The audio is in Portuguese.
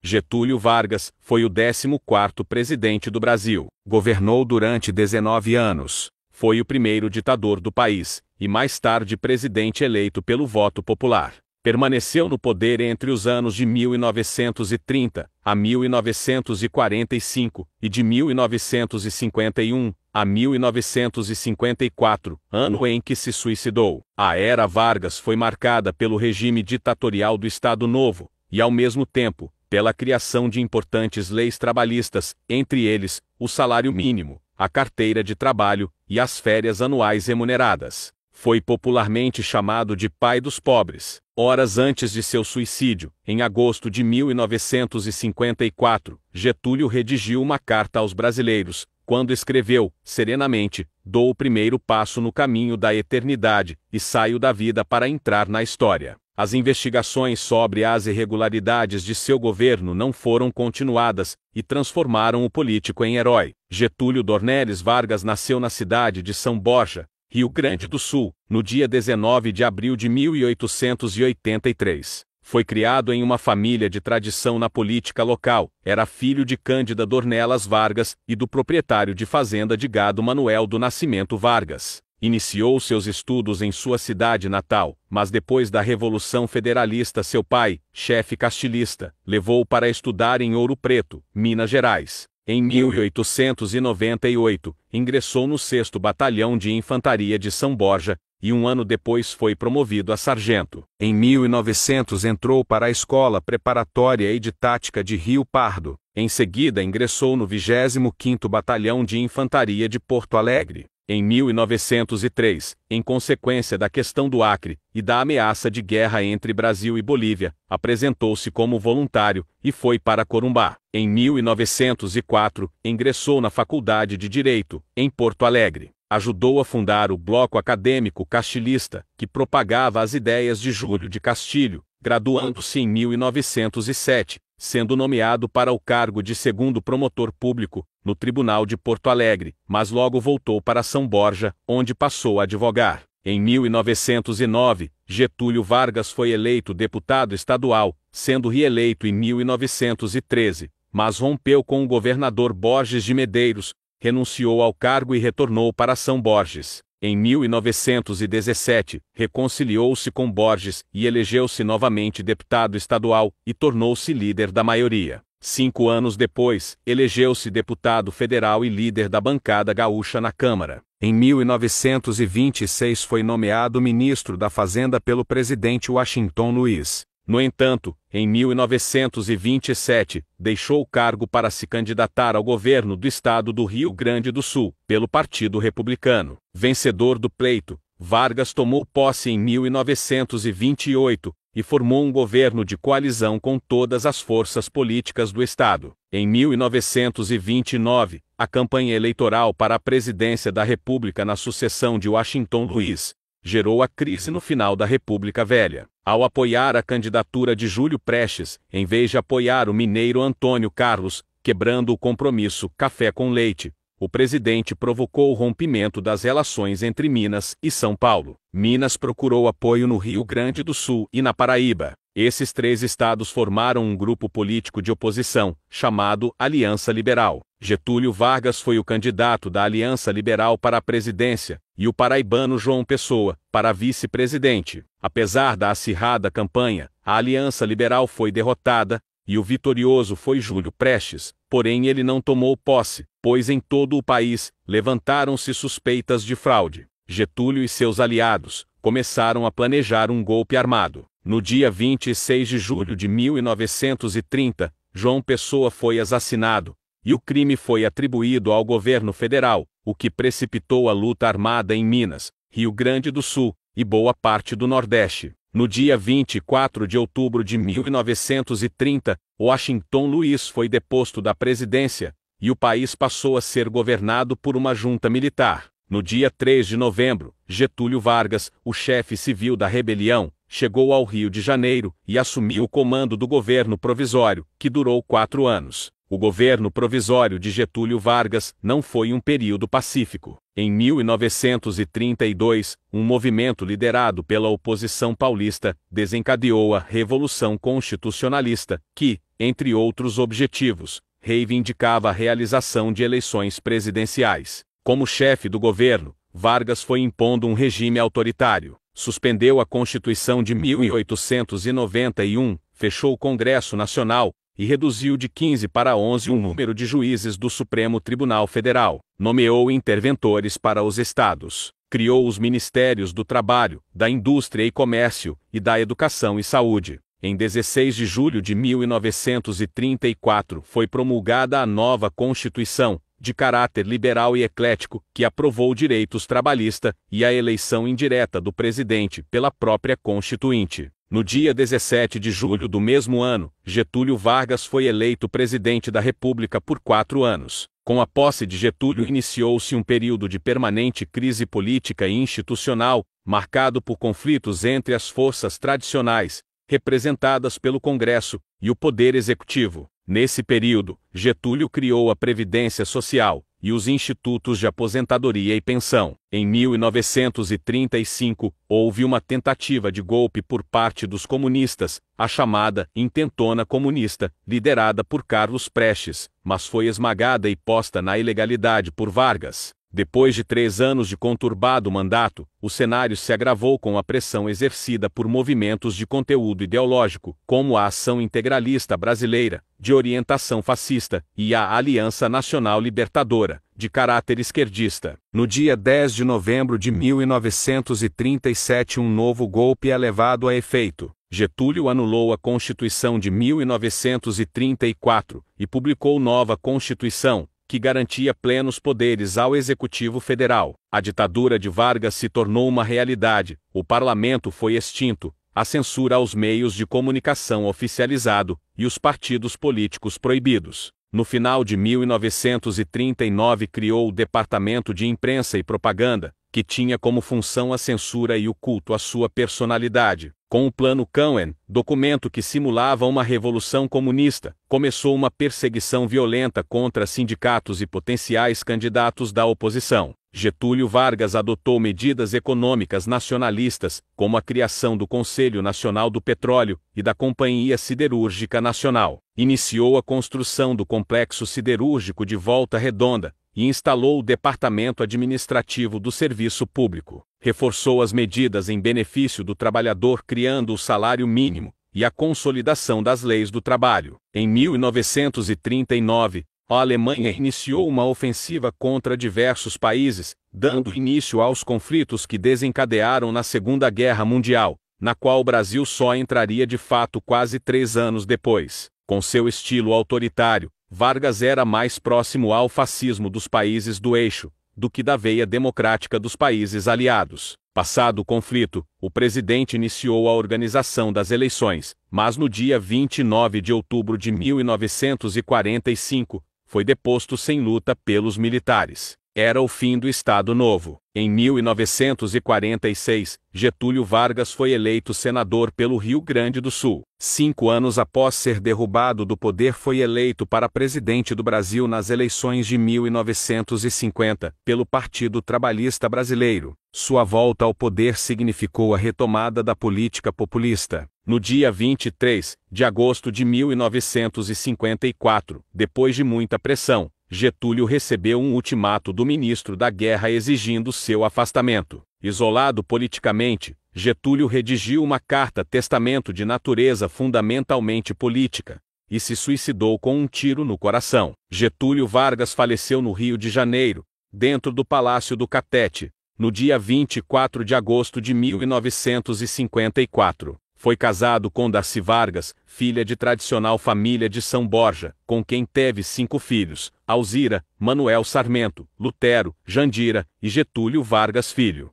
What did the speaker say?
Getúlio Vargas foi o 14º presidente do Brasil. Governou durante 19 anos. Foi o primeiro ditador do país, e mais tarde presidente eleito pelo voto popular. Permaneceu no poder entre os anos de 1930 a 1945 e de 1951 a 1954, ano em que se suicidou. A era Vargas foi marcada pelo regime ditatorial do Estado Novo e, ao mesmo tempo, pela criação de importantes leis trabalhistas, entre eles, o salário mínimo, a carteira de trabalho e as férias anuais remuneradas. Foi popularmente chamado de pai dos pobres. Horas antes de seu suicídio, em agosto de 1954, Getúlio redigiu uma carta aos brasileiros, quando escreveu, serenamente: "Dou o primeiro passo no caminho da eternidade e saio da vida para entrar na história." As investigações sobre as irregularidades de seu governo não foram continuadas e transformaram o político em herói. Getúlio Dornelles Vargas nasceu na cidade de São Borja, Rio Grande do Sul, no dia 19 de abril de 1883. Foi criado em uma família de tradição na política local. Era filho de Cândida Dornelas Vargas e do proprietário de fazenda de gado Manuel do Nascimento Vargas. Iniciou seus estudos em sua cidade natal, mas depois da Revolução Federalista seu pai, chefe castilhista, levou-o para estudar em Ouro Preto, Minas Gerais. Em 1898, ingressou no 6º Batalhão de Infantaria de São Borja, e um ano depois foi promovido a sargento. Em 1900 entrou para a Escola Preparatória e de Tática de Rio Pardo. Em seguida ingressou no 25º Batalhão de Infantaria de Porto Alegre. Em 1903, em consequência da questão do Acre e da ameaça de guerra entre Brasil e Bolívia, apresentou-se como voluntário e foi para Corumbá. Em 1904, ingressou na Faculdade de Direito, em Porto Alegre. Ajudou a fundar o Bloco Acadêmico Castilhista, que propagava as ideias de Júlio de Castilho, graduando-se em 1907, sendo nomeado para o cargo de 2º promotor público no Tribunal de Porto Alegre, mas logo voltou para São Borja, onde passou a advogar. Em 1909, Getúlio Vargas foi eleito deputado estadual, sendo reeleito em 1913, mas rompeu com o governador Borges de Medeiros, renunciou ao cargo e retornou para São Borges. Em 1917, reconciliou-se com Borges e elegeu-se novamente deputado estadual e tornou-se líder da maioria. 5 anos depois, elegeu-se deputado federal e líder da bancada gaúcha na Câmara. Em 1926 foi nomeado ministro da Fazenda pelo presidente Washington Luiz. No entanto, em 1927, deixou o cargo para se candidatar ao governo do estado do Rio Grande do Sul, pelo Partido Republicano. Vencedor do pleito, Vargas tomou posse em 1928 e formou um governo de coalizão com todas as forças políticas do estado. Em 1929, a campanha eleitoral para a presidência da República na sucessão de Washington Luiz gerou a crise no final da República Velha. Ao apoiar a candidatura de Júlio Prestes, em vez de apoiar o mineiro Antônio Carlos, quebrando o compromisso Café com Leite, o presidente provocou o rompimento das relações entre Minas e São Paulo. Minas procurou apoio no Rio Grande do Sul e na Paraíba. Esses 3 estados formaram um grupo político de oposição, chamado Aliança Liberal. Getúlio Vargas foi o candidato da Aliança Liberal para a presidência, e o paraibano João Pessoa, para vice-presidente. Apesar da acirrada campanha, a Aliança Liberal foi derrotada, e o vitorioso foi Júlio Prestes, porém ele não tomou posse, pois em todo o país levantaram-se suspeitas de fraude. Getúlio e seus aliados começaram a planejar um golpe armado. No dia 26 de julho de 1930, João Pessoa foi assassinado, e o crime foi atribuído ao governo federal, o que precipitou a luta armada em Minas, Rio Grande do Sul e boa parte do Nordeste. No dia 24 de outubro de 1930, Washington Luiz foi deposto da presidência, e o país passou a ser governado por uma junta militar. No dia 3 de novembro, Getúlio Vargas, o chefe civil da rebelião, chegou ao Rio de Janeiro e assumiu o comando do governo provisório, que durou 4 anos. O governo provisório de Getúlio Vargas não foi um período pacífico. Em 1932, um movimento liderado pela oposição paulista desencadeou a Revolução Constitucionalista, que, entre outros objetivos, reivindicava a realização de eleições presidenciais. Como chefe do governo, Vargas foi impondo um regime autoritário. Suspendeu a Constituição de 1891, fechou o Congresso Nacional e reduziu de 15 para 11 o número de juízes do Supremo Tribunal Federal. Nomeou interventores para os estados. Criou os Ministérios do Trabalho, da Indústria e Comércio e da Educação e Saúde. Em 16 de julho de 1934 foi promulgada a nova Constituição, de caráter liberal e eclético, que aprovou direitos trabalhistas e a eleição indireta do presidente pela própria Constituinte. No dia 17 de julho do mesmo ano, Getúlio Vargas foi eleito presidente da República por 4 anos. Com a posse de Getúlio iniciou-se um período de permanente crise política e institucional, marcado por conflitos entre as forças tradicionais, representadas pelo Congresso, e o Poder Executivo. Nesse período, Getúlio criou a Previdência Social e os Institutos de Aposentadoria e Pensão. Em 1935, houve uma tentativa de golpe por parte dos comunistas, a chamada Intentona Comunista, liderada por Carlos Prestes, mas foi esmagada e posta na ilegalidade por Vargas. Depois de 3 anos de conturbado mandato, o cenário se agravou com a pressão exercida por movimentos de conteúdo ideológico, como a Ação Integralista Brasileira, de orientação fascista, e a Aliança Nacional Libertadora, de caráter esquerdista. No dia 10 de novembro de 1937, um novo golpe é levado a efeito. Getúlio anulou a Constituição de 1934 e publicou nova Constituição, que garantia plenos poderes ao Executivo Federal. A ditadura de Vargas se tornou uma realidade, o parlamento foi extinto, a censura aos meios de comunicação oficializado e os partidos políticos proibidos. No final de 1939 criou o Departamento de Imprensa e Propaganda, que tinha como função a censura e o culto à sua personalidade. Com o Plano Cohen, documento que simulava uma revolução comunista, começou uma perseguição violenta contra sindicatos e potenciais candidatos da oposição. Getúlio Vargas adotou medidas econômicas nacionalistas, como a criação do Conselho Nacional do Petróleo e da Companhia Siderúrgica Nacional. Iniciou a construção do Complexo Siderúrgico de Volta Redonda e instalou o Departamento Administrativo do Serviço Público. Reforçou as medidas em benefício do trabalhador, criando o salário mínimo e a consolidação das leis do trabalho. Em 1939, a Alemanha iniciou uma ofensiva contra diversos países, dando início aos conflitos que desencadearam na Segunda Guerra Mundial, na qual o Brasil só entraria de fato quase 3 anos depois. Com seu estilo autoritário, Vargas era mais próximo ao fascismo dos países do eixo do que da veia democrática dos países aliados. Passado o conflito, o presidente iniciou a organização das eleições, mas no dia 29 de outubro de 1945, foi deposto sem luta pelos militares. Era o fim do Estado Novo. Em 1946, Getúlio Vargas foi eleito senador pelo Rio Grande do Sul. 5 anos após ser derrubado do poder, foi eleito para presidente do Brasil nas eleições de 1950, pelo Partido Trabalhista Brasileiro. Sua volta ao poder significou a retomada da política populista. No dia 23 de agosto de 1954, depois de muita pressão, Getúlio recebeu um ultimato do ministro da Guerra exigindo seu afastamento. Isolado politicamente, Getúlio redigiu uma carta-testamento de natureza fundamentalmente política e se suicidou com um tiro no coração. Getúlio Vargas faleceu no Rio de Janeiro, dentro do Palácio do Catete, no dia 24 de agosto de 1954. Foi casado com Darcy Vargas, filha de tradicional família de São Borja, com quem teve 5 filhos: Alzira, Manuel Sarmento, Lutero, Jandira e Getúlio Vargas Filho.